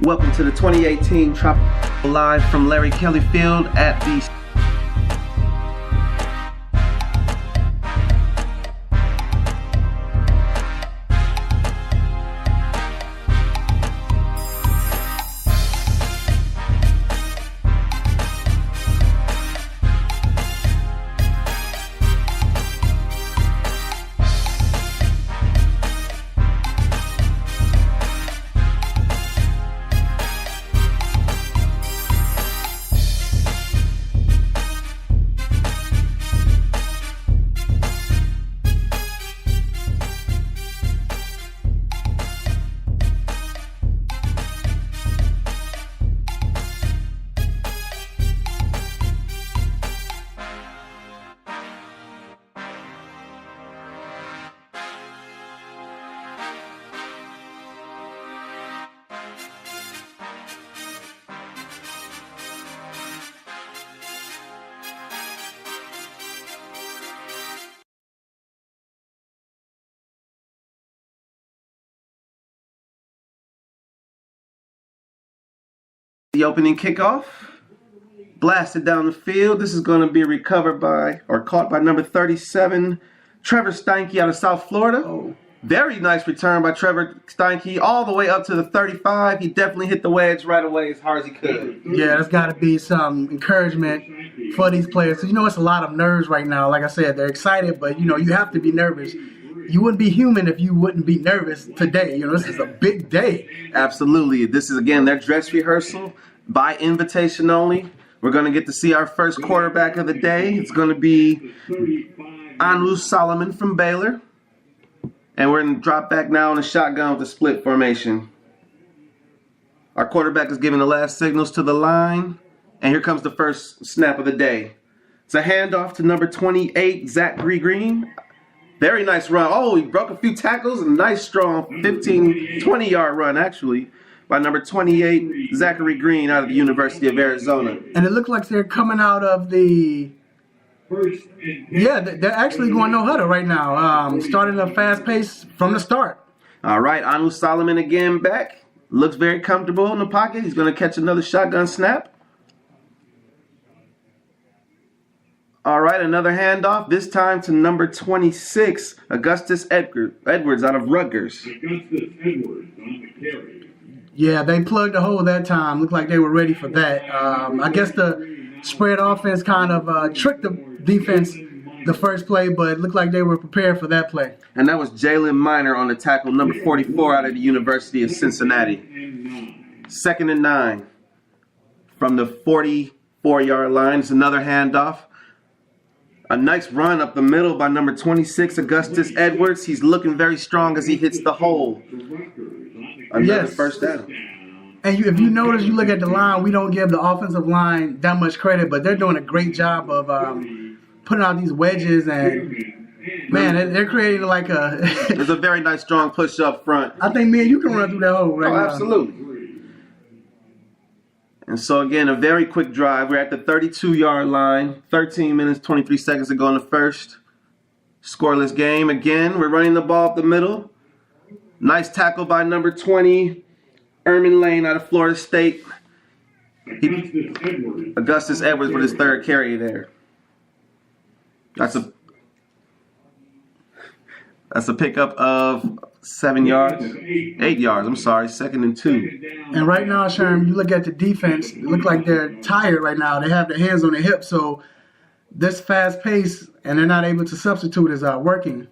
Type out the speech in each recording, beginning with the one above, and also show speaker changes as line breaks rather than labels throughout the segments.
Welcome to the 2018 Tropical Live from Larry Kelly Field at the opening kickoff. Blasted down the field. This is going to be recovered by, or caught by, number 37, Trevor Steinke out of South Florida. Oh. Very nice return by Trevor Steinke, all the way up to the 35. He definitely hit the wedge right away as hard as he could.
Yeah, there's got to be some encouragement for these players. You know, it's a lot of nerves right now. Like I said, they're excited, but, you know, you have to be nervous. You wouldn't be human if you wouldn't be nervous today. You know, this is a big day.
Absolutely. This is, again, their dress rehearsal by invitation only. We're going to get to see our first quarterback of the day. It's going to be Anu Solomon from Baylor. And we're going to drop back now in a shotgun with a split formation. Our quarterback is giving the last signals to the line. And here comes the first snap of the day. It's a handoff to number 28, Zach Green. Very nice run. Oh, he broke a few tackles. A nice, strong 15, 20-yard run, actually, by number 28, Zachary Green out of the University of Arizona.
And it looks like they're coming out of the... Yeah, they're actually going no huddle right now. Starting a fast pace from the start.
All right, Anu Solomon again back. Looks very comfortable in the pocket. He's going to catch another shotgun snap. All right, another handoff, this time to number 26, Augustus Edwards out of Rutgers.
Augustus Edwards on the carry.
Yeah, they plugged the hole that time. Looked like they were ready for that. I guess the spread offense kind of tricked the defense the first play, but it looked like they were prepared for that play.
And that was Jalen Miner on the tackle, number 44 out of the University of Cincinnati. 2nd and 9 from the 44-yard line. It's another handoff. A nice run up the middle by number 26, Augustus Edwards. He's looking very strong as he hits the hole. Another first down.
And if you notice, you look at the line, we don't give the offensive line that much credit, but they're doing a great job of putting out these wedges, and man, they're creating like a...
There's a very nice strong push up front.
I think, man, you can run through that hole right now.
Absolutely. And so, again, a very quick drive. We're at the 32-yard line. 13 minutes, 23 seconds to go in the first. Scoreless game. Again, we're running the ball up the middle. Nice tackle by number 20, Erman Lane out of Florida State. Augustus Edwards with his third carry there. That's a pickup of 7 yards. 8 yards, I'm sorry. 2nd and 2.
And right now, Sherm, you look at the defense, it look like they're tired right now. They have their hands on their hips, so this fast pace, and they're not able to substitute, is working.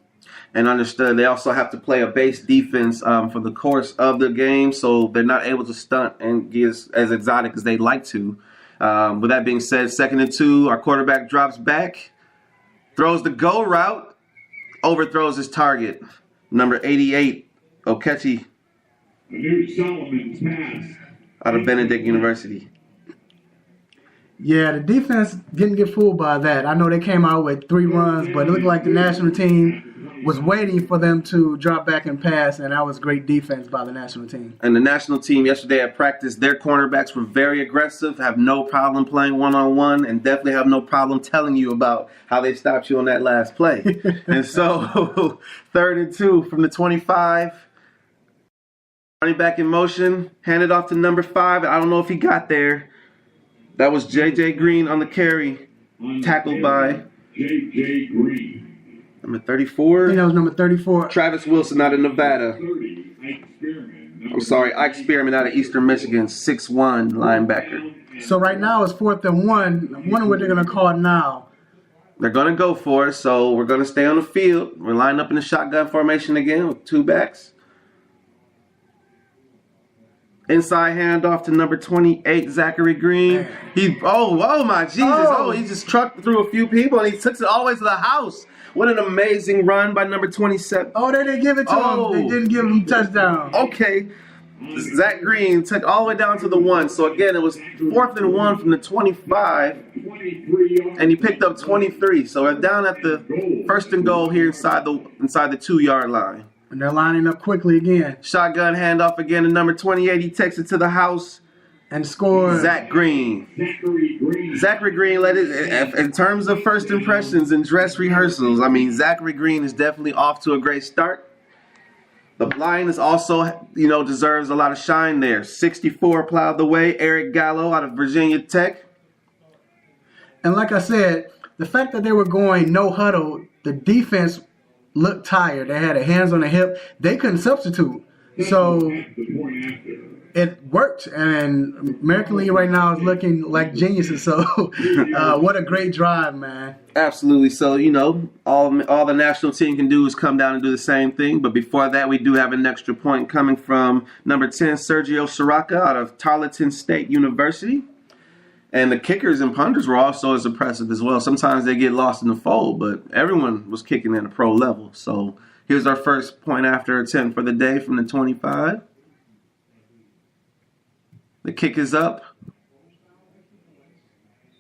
And understood, they also have to play a base defense for the course of the game, so they're not able to stunt and get as exotic as they'd like to. With that being said, 2nd and 2, our quarterback drops back, throws the go route, overthrows his target. Number 88, Okechi out of Benedict University.
Yeah, the defense didn't get fooled by that. I know they came out with 3 runs, but it looked like the national team was waiting for them to drop back and pass, and that was great defense by the national team.
And the national team yesterday at practice, their cornerbacks were very aggressive, have no problem playing one-on-one, and definitely have no problem telling you about how they stopped you on that last play. And so 3rd and 2 from the 25. Running back in motion, handed off to number 5. I don't know if he got there. That was J.J. Green on the carry, tackled by
J.J. Green.
number
I
34.
think that was number 34.
Travis Wilson out of Nevada.
30, Ike Spearman.
I'm sorry, Ike Spearman out of Eastern Michigan, 6'1" linebacker.
So right now it's 4th and 1. I'm wondering what they're going to call now.
They're going to go for it, so we're going to stay on the field. We're lined up in the shotgun formation again with 2 backs. Inside handoff to number 28, Zachary Green. Oh my Jesus.
Oh.
He just trucked through a few people and he took it all the way to the house. What an amazing run by number 27.
Oh, they didn't give it to
Oh.
him. They didn't give him touchdown.
Okay. Zach Green took all the way down to the 1. So again, it was 4th and 1 from the 25.
23
And he picked up 23. So we're down at the 1st and goal here inside the 2-yard line.
And they're lining up quickly again.
Shotgun handoff again to number 28. He takes it to the house.
And score.
Zach Green.
Zachary Green.
Zachary Green led it in terms of first impressions and dress rehearsals. I mean, Zachary Green is definitely off to a great start. The line is also, deserves a lot of shine there. 64 plowed the way. Eric Gallo out of Virginia Tech.
And like I said, the fact that they were going no huddle, the defense looked tired. They had their hands on the hip. They couldn't substitute. So
The point after.
it worked. And American League right now is looking like geniuses. So what a great drive, man.
Absolutely. So, all the national team can do is come down and do the same thing. But before that, we do have an extra point coming from number 10, Sergio Siraka out of Tarleton State University. And the kickers and punters were also as impressive as well. Sometimes they get lost in the fold, but everyone was kicking at a pro level. So here's our first point after attempt for the day from the 25. The kick is up.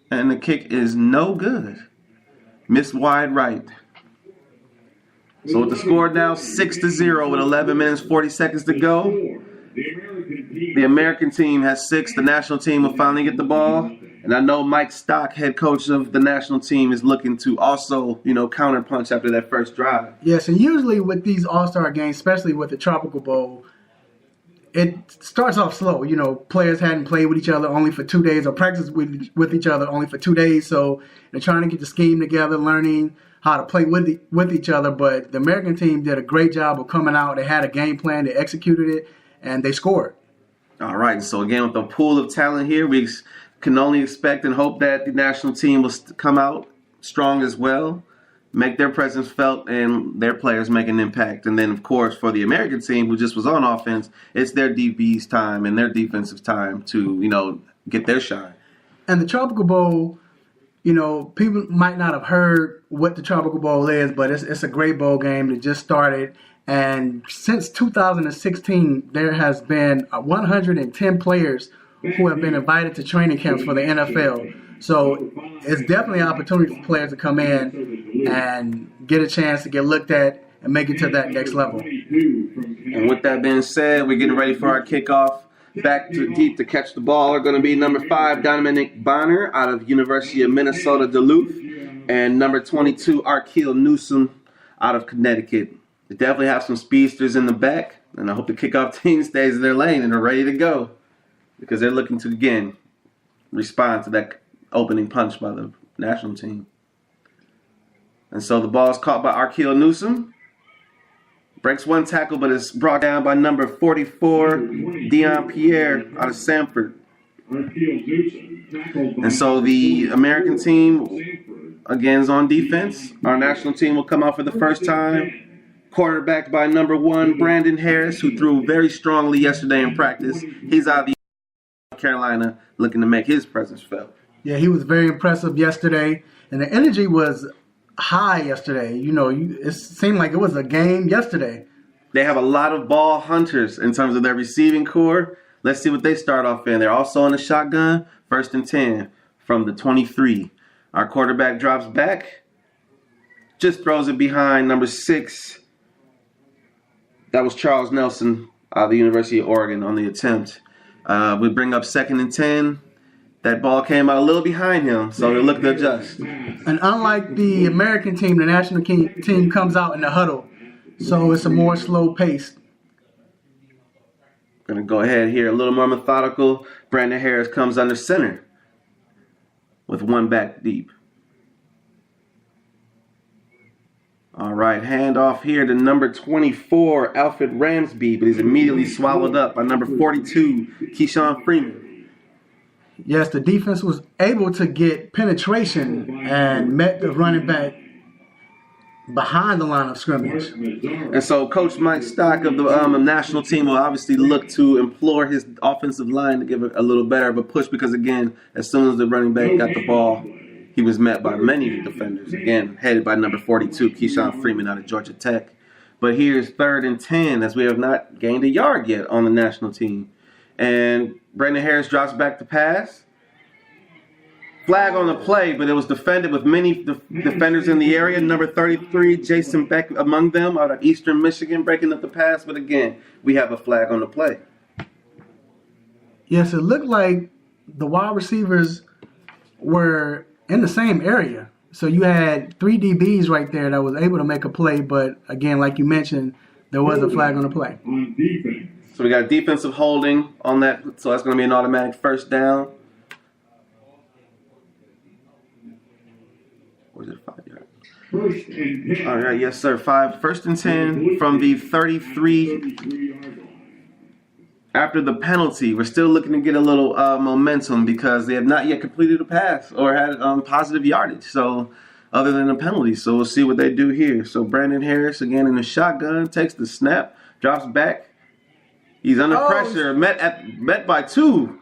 And the kick is no good. Missed wide right. So with the score now 6-0 with 11 minutes 40 seconds to go. The American team has 6. The national team will finally get the ball. And I know Mike Stock, head coach of the national team, is looking to also, counterpunch after that first drive.
Yes, and usually with these All-Star games, especially with the Tropical Bowl, it starts off slow. Players hadn't played with each other only for 2 days or practiced with each other only for 2 days. So they're trying to get the scheme together, learning how to play with each other. But the American team did a great job of coming out. They had a game plan. They executed it, and they scored.
All right. So, again, with the pool of talent here, we can only expect and hope that the national team will come out strong as well, make their presence felt, and their players make an impact. And then, of course, for the American team who just was on offense, it's their DB's time and their defensive time to, get their shine.
And the Tropical Bowl, people might not have heard what the Tropical Bowl is, but it's a great bowl game that just started. And since 2016, there has been 110 players who have been invited to training camps for the NFL. So it's definitely an opportunity for players to come in and get a chance to get looked at and make it to that next level.
And with that being said, we're getting ready for our kickoff. Back to deep to catch the ball are going to be number 5, Dominic Bonner out of University of Minnesota Duluth, and number 22, Arkeel Newsom out of Connecticut. They definitely have some speedsters in the back, and I hope the kickoff team stays in their lane and are ready to go because they're looking to, again, respond to that opening punch by the national team. And so the ball is caught by Arkeel Newsom. Breaks one tackle, but is brought down by number 44, Dion Pierre out of Sanford. And so the American team, again, is on defense. Our national team will come out for the first time. Quarterbacked by number 1, Brandon Harris, who threw very strongly yesterday in practice. He's out of North Carolina looking to make his presence felt.
Yeah, he was very impressive yesterday, and the energy was high yesterday. It seemed like it was a game yesterday.
They have a lot of ball hunters in terms of their receiving core. Let's see what they start off in. They're also in the shotgun, 1st and 10 from the 23. Our quarterback drops back, just throws it behind number 6. That was Charles Nelson out of the University of Oregon on the attempt. We bring up 2nd and 10. That ball came out a little behind him, so they're looking to adjust.
And unlike the American team, the national team comes out in the huddle, so it's a more slow pace.
Gonna go ahead here, a little more methodical. Brandon Harris comes under center with one back deep. All right, handoff here to number 24, Alfred Ramsby, but he's immediately swallowed up by number 42, Keyshawn Freeman.
Yes, the defense was able to get penetration and met the running back behind the line of scrimmage.
And so Coach Mike Stock of the national team will obviously look to implore his offensive line to give it a little better of a push because, again, as soon as the running back got the ball, he was met by many defenders, again, headed by number 42, Keyshawn Freeman out of Georgia Tech. But here's 3rd and 10 as we have not gained a yard yet on the national team. And Brandon Harris drops back to pass. Flag on the play, but it was defended with many defenders in the area. Number 33, Jason Beck among them out of Eastern Michigan, breaking up the pass. But again, we have a flag on the play.
Yes, it looked like the wide receivers were in the same area. So you had 3 DBs right there that was able to make a play. But again, like you mentioned, there was a flag on the play.
On defense.
So we got defensive holding on that. So that's going to be an automatic first down. Or is it 5 yards?
First and 10.
All right, yes, sir. 1st and 10 from the 33.
33-yard line.
After the penalty, we're still looking to get a little momentum because they have not yet completed a pass or had positive yardage. So, other than the penalty, so we'll see what they do here. So Brandon Harris again in the shotgun takes the snap, drops back. He's under pressure, met by 2